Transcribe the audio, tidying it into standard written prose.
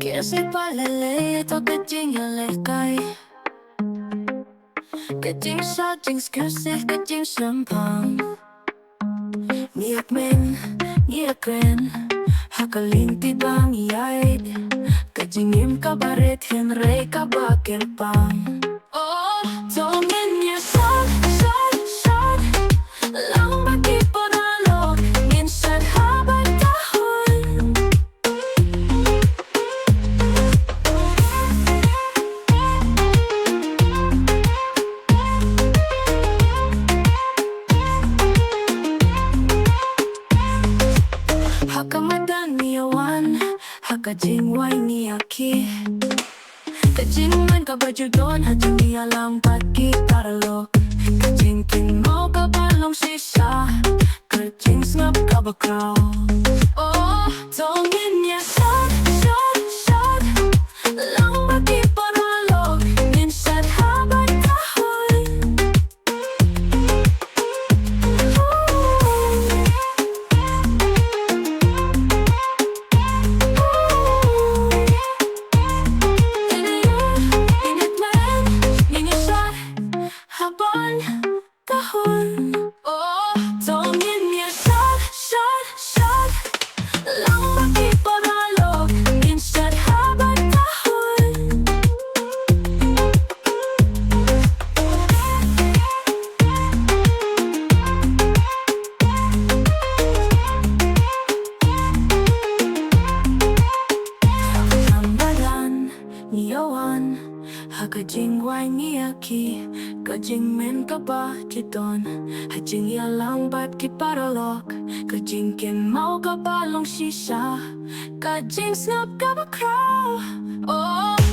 Kasi leit ka jingialehkai, ka jingshad, jingshad, ka jingshemphang. Kmen, kren, lynti bang ïaid, ka jingim kaba hynrei kaba kyrpang. Oh, tongin niya shad, shad, shad, lang bagi paralok, minsan haban dahon. Madan niyawan, jingwai niya khih, ka jingkmen kaba judon, jingialang bagi paralok, ka jingkynmaw kaba shisha, ka jingsngap kaba khraw. Oh, tongin niya shad, shad, shad, lang bagi paralok, minsan haban dahon. Haban, kahon. Oh, tongin niya shad, shad, shad, lang bagi paralok, minsan haban dahon. Madan niyawan, jingwai niya khih, ka jingkmen kaba judon, jingialang bagi paralok, ka jingkynmaw kaba shisha, ka jingsngap kaba khraw. Oh.